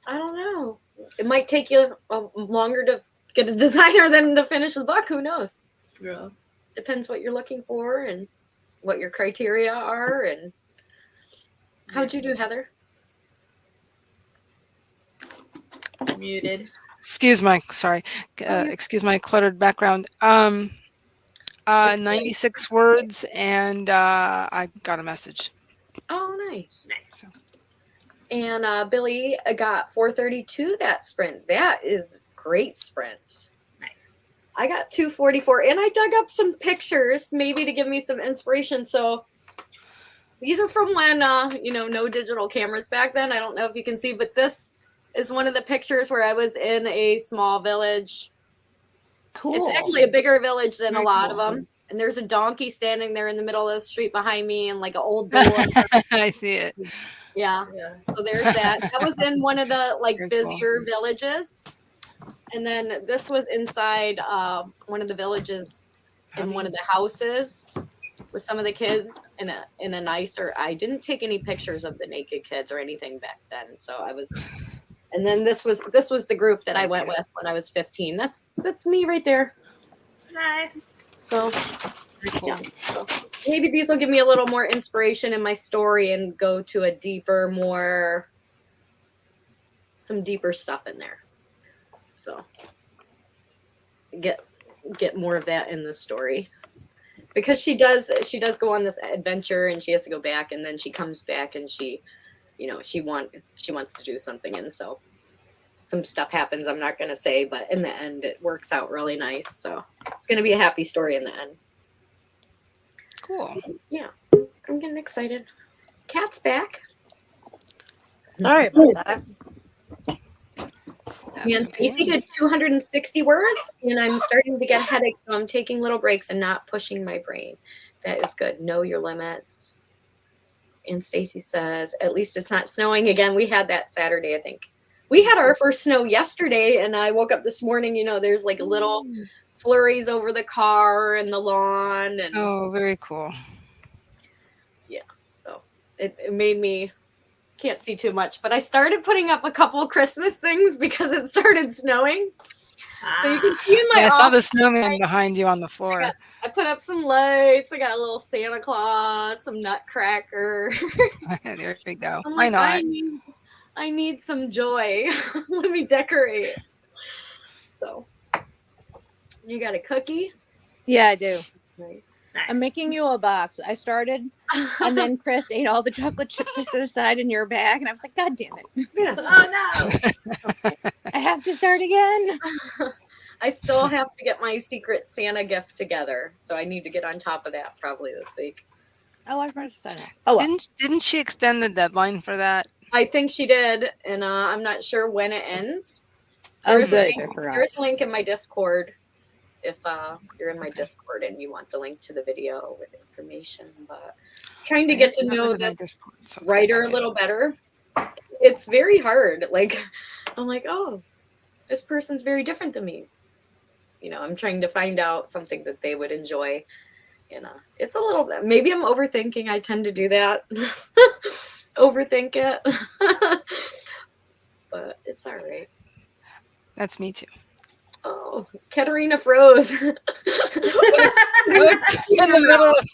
I don't know. It might take you longer to get a designer than to finish the book. Who knows? Yeah. Depends what you're looking for and what your criteria are. And how'd you do, Heather? Muted. Excuse my cluttered background. 96 words, and I got a message. Oh, nice. And Billy got 432 that sprint. That is great sprint. Nice. I got 244, and I dug up some pictures maybe to give me some inspiration. So these are from when, no digital cameras back then. I don't know if you can see, but this is one of the pictures where I was in a small village. Cool. It's actually a bigger village than a lot of them. And there's a donkey standing there in the middle of the street behind me and like an old door. I see it. Yeah. So there's that. That was in one of the busier villages. And then this was inside one of the villages in one of the houses with some of the kids in a nicer. I didn't take any pictures of the naked kids or anything back then. So I was. And then this was the group that I went with when I was 15. That's me right there. Nice. So, yeah. So maybe these will give me a little more inspiration in my story and go to a deeper, some deeper stuff in there. So get more of that in the story. Because she does go on this adventure and she has to go back and then she comes back and she wants to do something, and so some stuff happens. I'm not going to say, but in the end, it works out really nice. So it's going to be a happy story in the end. Cool. Yeah, I'm getting excited. Cat's back. Sorry about that. And Stacey did 260 words, and I'm starting to get headaches, so I'm taking little breaks and not pushing my brain. That is good. Know your limits. And Stacy says, at least it's not snowing again. We had that Saturday, I think. We had our first snow yesterday, and I woke up this morning, there's like little flurries over the car and the lawn. And Oh, very cool. yeah, so it made me, can't see too much, but I started putting up a couple Christmas things because it started snowing. So you can see in my I saw the office, snowman behind you on the floor. I put up some lights. I got a little Santa Claus, some nutcrackers. There we go. I'm Why like, not? I need some joy. Let me decorate. So, you got a cookie? Yeah, I do. Nice. I'm making you a box. I started, and then Chris ate all the chocolate chips I set aside in your bag, and I was like, God damn it. Yes. Oh, no. I have to start again. I still have to get my secret Santa gift together, so I need to get on top of that probably this week. Oh, I forgot to sign it. Oh, well. Didn't she extend the deadline for that? I think she did, and I'm not sure when it ends. Oh, There's a good. I forgot. There's a link in my Discord if you're in my Discord and you want the link to the video with information. But trying to get to know this writer a little better, it's very hard. Like, I'm like, oh, this person's very different than me. I'm trying to find out something that they would enjoy. It's a little, maybe I'm overthinking. I tend to do that. Overthink it. But it's all right. That's me too. Oh, Katarina froze. In the middle of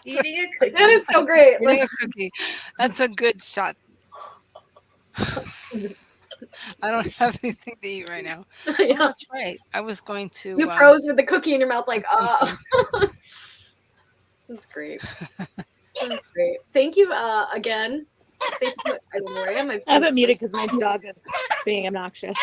Eating a cookie. That is so great. eating a cookie. That's a good shot. I don't have anything to eat right now. Oh, Yeah. that's right. I was going to. You froze with the cookie in your mouth, like, That's great. That's great. Thank you again, Stacey, I don't know where I am. I have it muted because my dog is being obnoxious.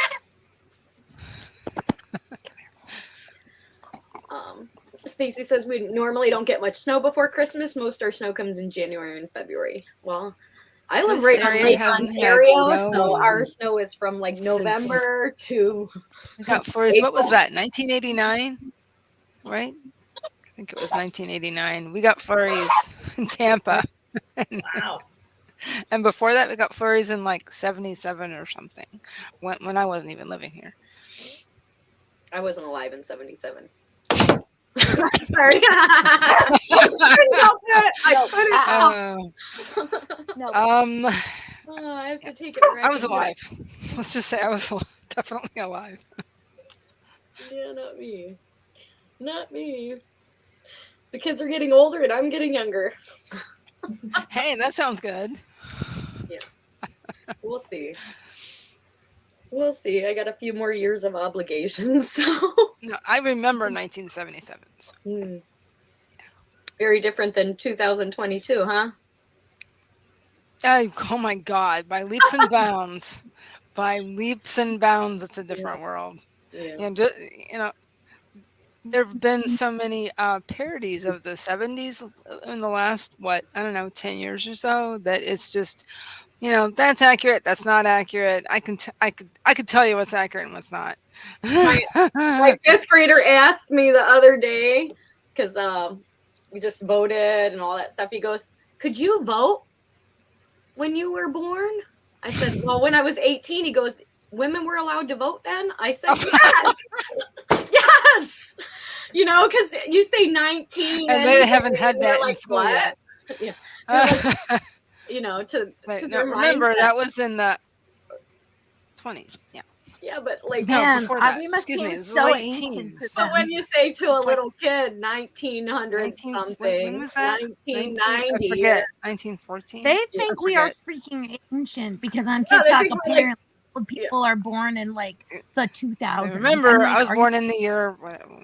Stacy says we normally don't get much snow before Christmas. Most our snow comes in January and February. Well, I live This right on area Lake hasn't had Ontario, snow so our snow is from like since- November to. We got flurries. What was that? 1989, right? I think it was 1989. We got flurries in Tampa, Wow. and before that, we got flurries in like 77 or something. When I wasn't even living here. I wasn't alive in '77. Sorry. I couldn't help it. I couldn't. No. I have to take it. I was alive. Let's just say I was definitely alive. Yeah, not me. Not me. The kids are getting older and I'm getting younger. Hey, that sounds good. We'll see. We'll see. I got a few more years of obligations. So. No, I remember 1977. So. Very different than 2022, huh? Oh my God! By leaps and bounds, by leaps and bounds, it's a different world. Yeah. And there have been so many parodies of the 70s in the last 10 years or so that it's just, that's accurate, that's not accurate. I could tell you what's accurate and what's not. My fifth grader asked me the other day, because we just voted and all that stuff. He goes, "Could you vote when you were born?" I said, "Well, when I was 18." He goes, "Women were allowed to vote then?" I said, "Yes." Yes. Because you say 19 and they haven't had that like, in school what? yet. Yeah. To No, their remember, mindset. that was in the 20s. Yeah. Yeah, but like, No, Man, before that. we must Excuse me, seem it was so late ancient teens. to so them. when you say to a little kid 1900 19 something, when was that? 1990, I forget. 1914. They I think we are forget. freaking ancient because on Yeah, they TikTok think we're, like, apparently people are born in like the 2000s. Remember, I'm like, I was are born you- in the year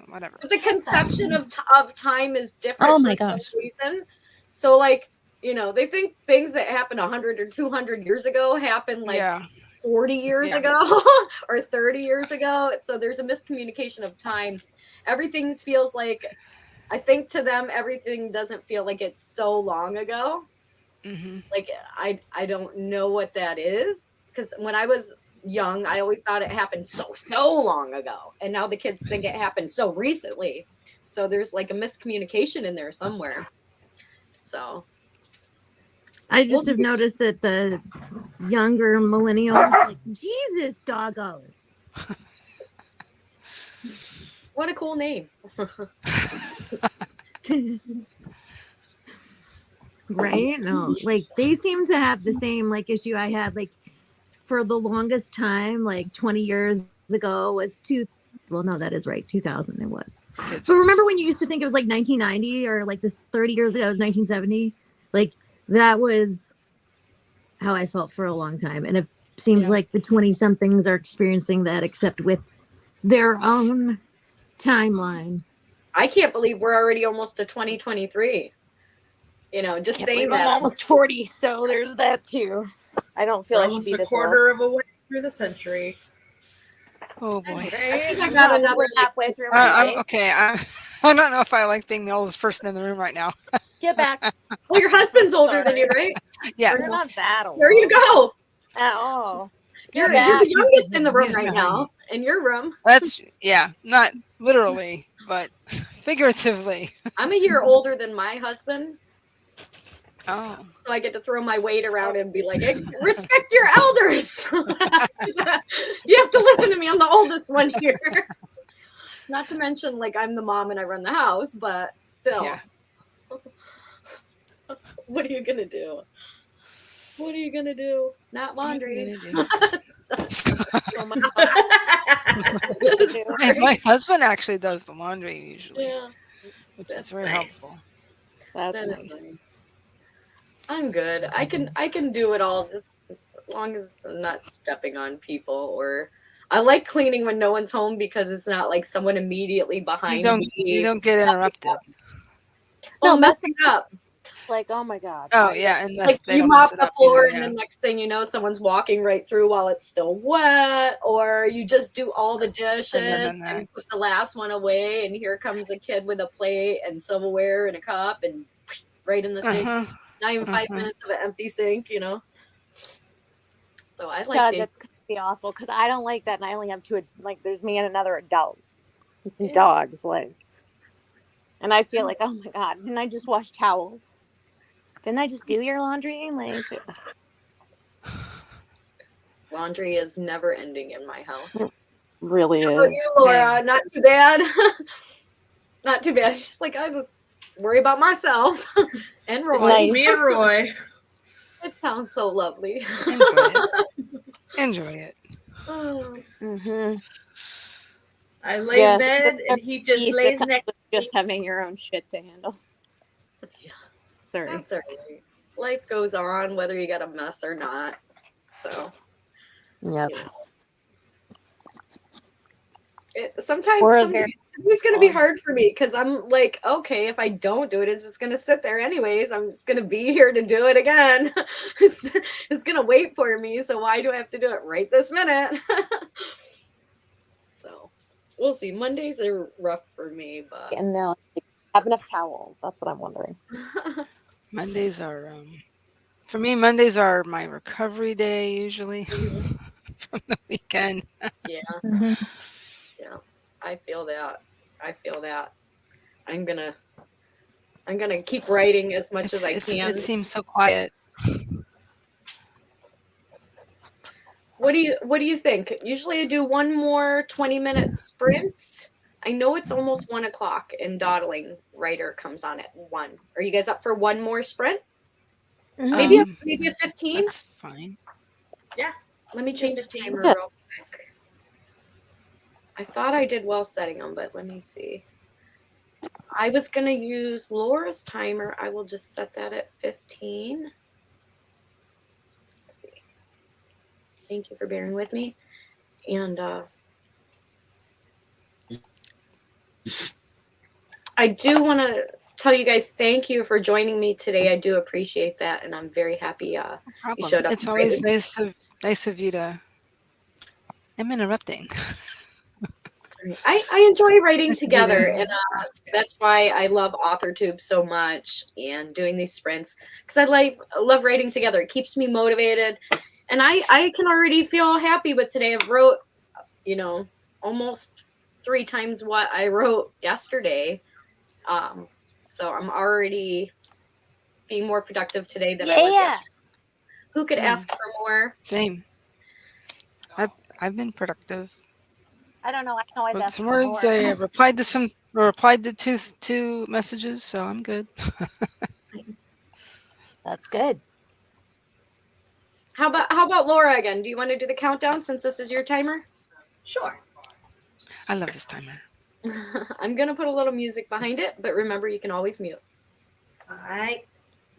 whatever. but the conception of time is different Oh my for some gosh. reason. So like, they think things that happened 100 or 200 years ago happened like Yeah. 40 years Yeah. ago or 30 years ago. So there's a miscommunication of time. Everything feels like, I think to them, everything doesn't feel like it's so long ago. Mm-hmm. Like, I don't know what that is. Because when I was young, I always thought it happened so long ago. And now the kids think it happened so recently. So there's like a miscommunication in there somewhere. So I just have noticed that the younger millennials like Jesus doggos. what a cool name. Right? No, like they seem to have the same like issue I had like for the longest time, like 20 years ago was well, no, that is right. 2000 it was. Kids. But remember when you used to think it was like 1990 or like this 30 years ago it was 1970? Like that was how I felt for a long time. And it seems like the 20 somethings are experiencing that except with their own timeline. I can't believe we're already almost to 2023. Just saying that. I'm almost 40, so there's that too. I don't feel I should Almost be a this quarter of a way through the century. Oh boy. I think I got another. We're halfway through my I'm life. okay. I don't know if I like being the oldest person in the room right now. Get back. Well, your husband's older than you, right? Yes. We're not that old. There you go. At all. You're back. the youngest in the room He's right behind now. In your room. That's not literally, but figuratively. I'm a year older than my husband. Oh. So I get to throw my weight around and be like, respect your elders. You have to listen to me. I'm the oldest one here. Not to mention, like, I'm the mom and I run the house, but still. Yeah. What are you going to do? What are you going to do? Not laundry. My husband actually does the laundry usually, Yeah. which is That's very nice. helpful. That's That is nice. nice. I'm good. I can do it all just as long as I'm not stepping on people or I like cleaning when no one's home because it's not like someone immediately behind me. You don't get interrupted. No, messing up. like, oh my god. Oh yeah, unless Like they you don't mop mess it the up. floor, either, and the next thing you know, someone's walking right through while it's still wet, or you just do all the dishes done that. and put the last one away, and here comes a kid with a plate and silverware and a cup, and right in the sink. Uh-huh. Not even 5 Uh-huh. minutes of an empty sink, you know. So I like God, the that's gonna be awful because I don't like that, and I only have two. Like, there's me and another adult, and some Yeah. dogs. Like, and I feel like, oh my god, didn't I just wash towels? Didn't I just do your laundry? Like, laundry is never ending in my house. really How about is. you, Laura? Not too bad. Not too bad. Just like I just worry about myself and Roy. Nice. Me and Roy. It sounds so lovely. Enjoy it. Enjoy it. Oh, Mm-hmm. I lay Yeah. in bed and he just Peace that lays comes next. with just having your own shit to handle. yeah, Sorry. that's all right. Life goes on whether you got a mess or not. So Yep. you know. Sometimes We're a some very it's gonna be hard for me because I'm like, okay, if I don't do it, it's just gonna sit there anyways. I'm just gonna be here to do it again. it's gonna wait for me. So why do I have to do it right this minute? So we'll see. Mondays are rough for me, but and now have enough towels. That's what I'm wondering. Mondays are for me. Mondays are my recovery day usually from the weekend. yeah, Mm-hmm. yeah. I feel that. I feel that. I'm gonna keep writing as much as I can. It seems so quiet. What do you think? Usually I do one more 20-minute sprint. I know it's almost 1:00 and dawdling writer comes on at 1. Are you guys up for one more sprint? Maybe a 15? That's fine. Yeah. Let me change the timer Yeah. real quick. I thought I did well setting them, but let me see. I was gonna use Laura's timer. I will just set that at 15. Let's see. Thank you for bearing with me. And I do want to tell you guys thank you for joining me today. I do appreciate that, and I'm very happy you Problem. showed up. It's always nice of you to. I'm interrupting. I enjoy writing Nice to be together, there. and that's why I love AuthorTube so much and doing these sprints because I love writing together. It keeps me motivated, and I can already feel happy with today. I've wrote, almost 3 times what I wrote yesterday. So I'm already being more productive today than I was yesterday. Who could ask for more? Same. I've been productive. I don't know. I can always ask Some for words. more. I replied to two messages, so I'm good. That's good. How about Laura again? Do you want to do the countdown since this is your timer? Sure. I love this timer. I'm gonna put a little music behind it, but remember you can always mute. All right.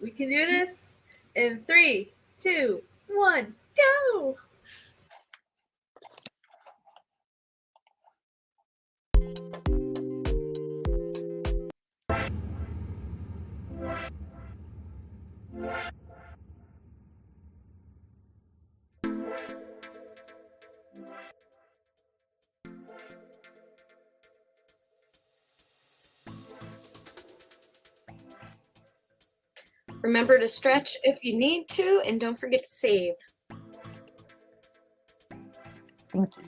We can do this in 3, 2, 1, go. Remember to stretch if you need to, and don't forget to save. Thank you.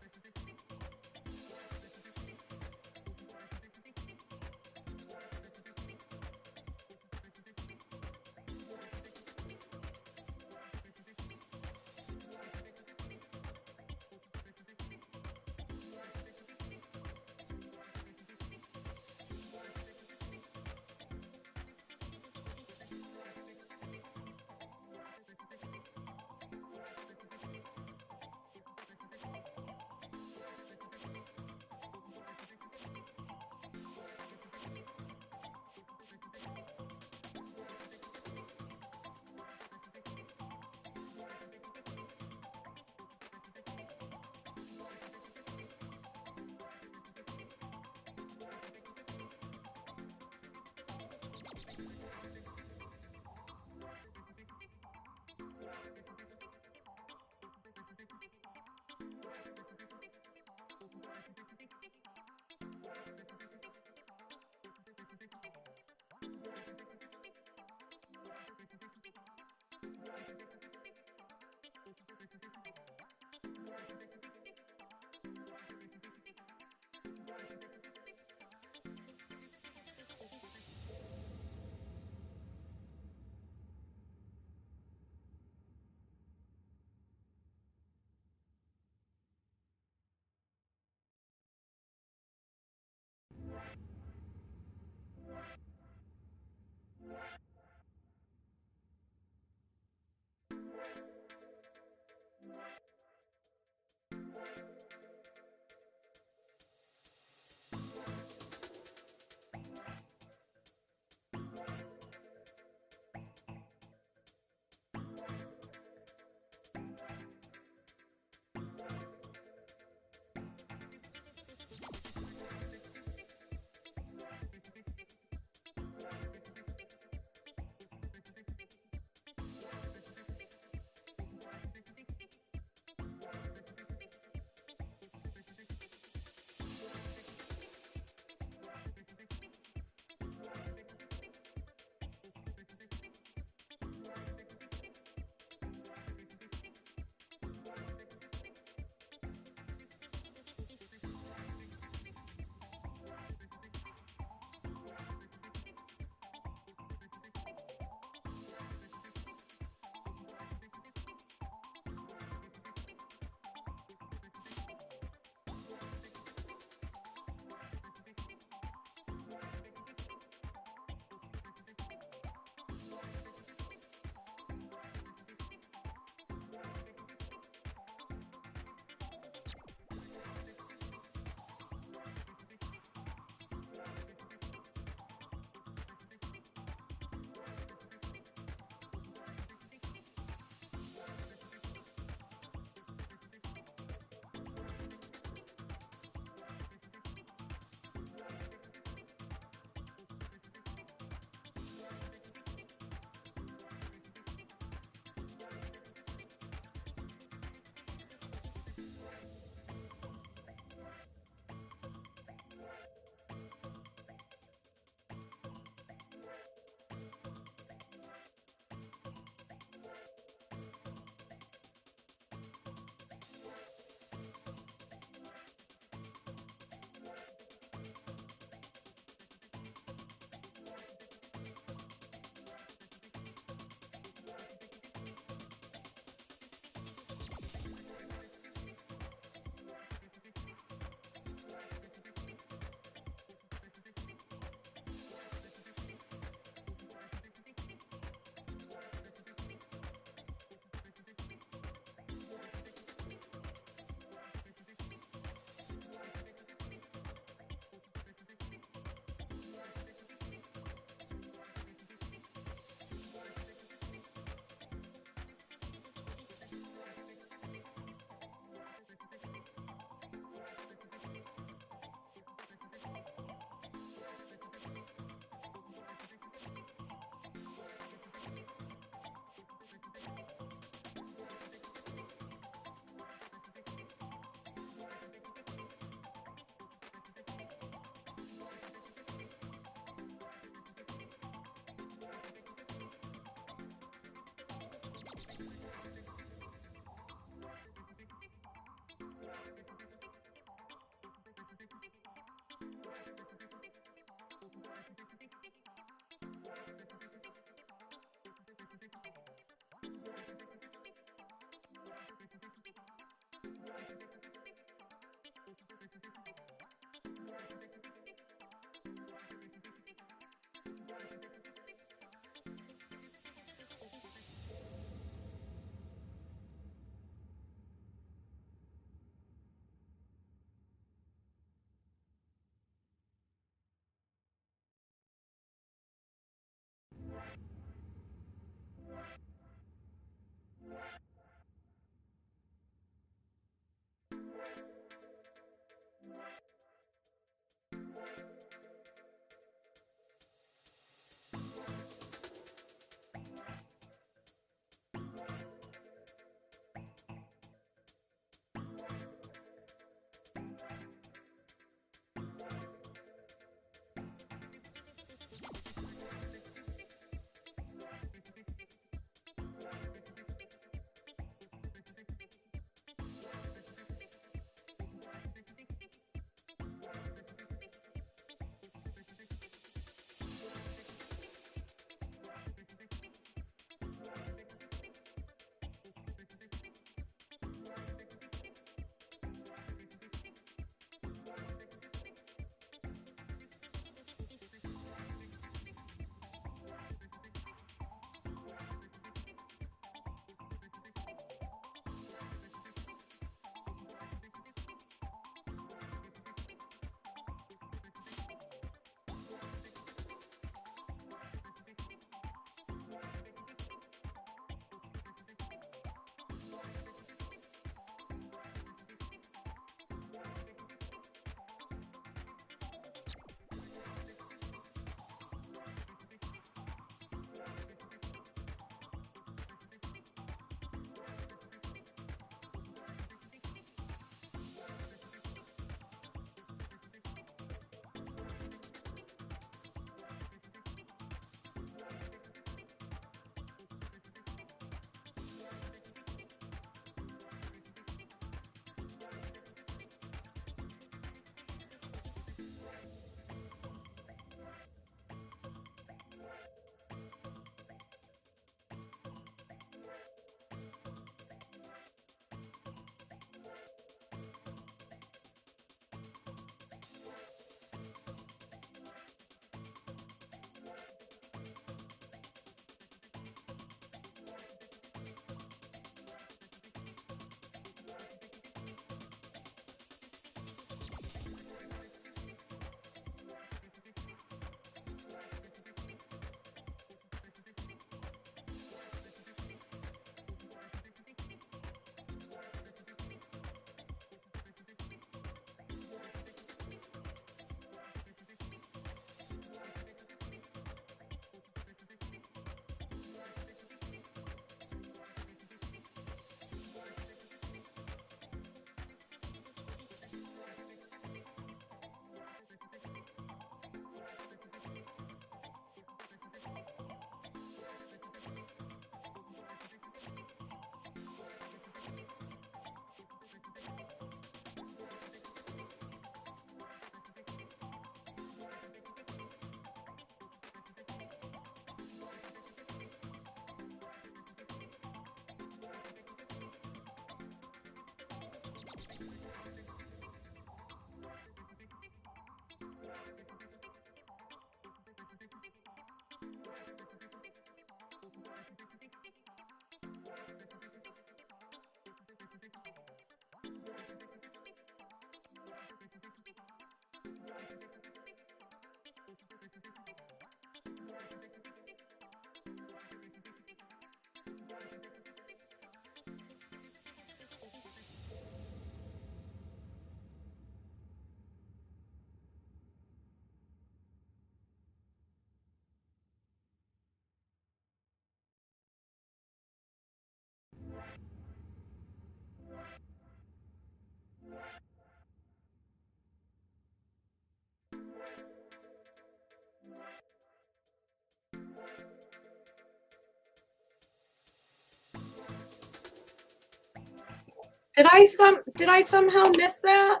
Did I somehow miss that?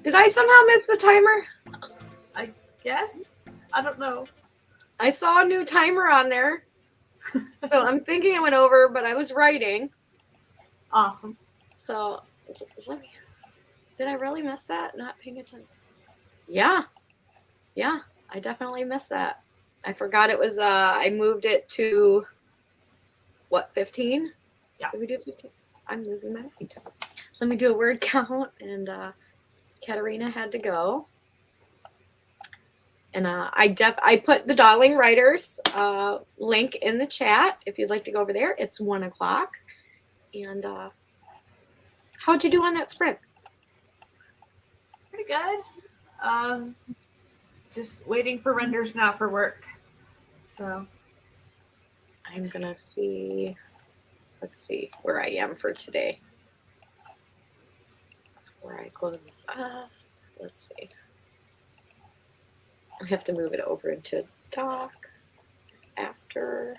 Did I somehow miss the timer? I guess. I don't know. I saw a new timer on there. So I'm thinking it went over, but I was writing. Awesome. So let me, did I really miss that? Not paying attention. Yeah. Yeah, I definitely missed that. I forgot it was, I moved it to, what, 15? Yeah. Did we do 15? I'm losing my mind. Let me do a word count, and Katarina had to go. And I put the Darling Writers link in the chat if you'd like to go over there. It's 1 o'clock. And how'd you do on that sprint? Pretty good. Just waiting for renders now for work. So I'm gonna see. Let's see where I am for today. Before I close this up, let's see. I have to move it over into talk after.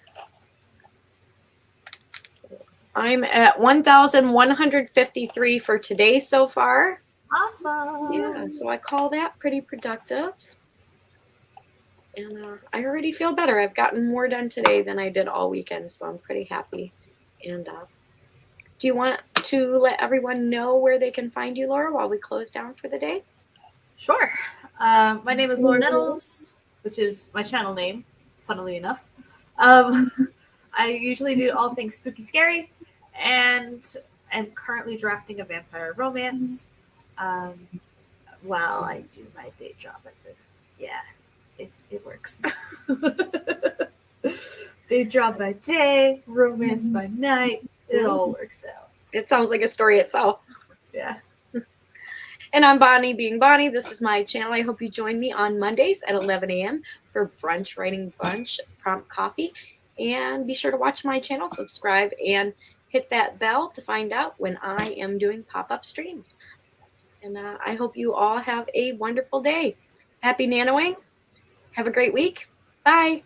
I'm at 1,153 for today so far. awesome. Yeah, so I call that pretty productive. And I already feel better. I've gotten more done today than I did all weekend, so I'm pretty happy. And do you want to let everyone know where they can find you, Laura, while we close down for the day? Sure. My name is Laura Nettles, which is my channel name, funnily enough. I usually do all things spooky scary, and I'm currently drafting a vampire romance while I do my day job. Yeah, it works. Day job by day, romance by night. It all works out. It sounds like a story itself. Yeah. And I'm Bonnie being Bonnie. This is my channel. I hope you join me on Mondays at 11 a.m. for Brunch Writing Bunch Prompt Coffee. And be sure to watch my channel, subscribe, and hit that bell to find out when I am doing pop-up streams. And I hope you all have a wonderful day. Happy nanoing. Have a great week. Bye.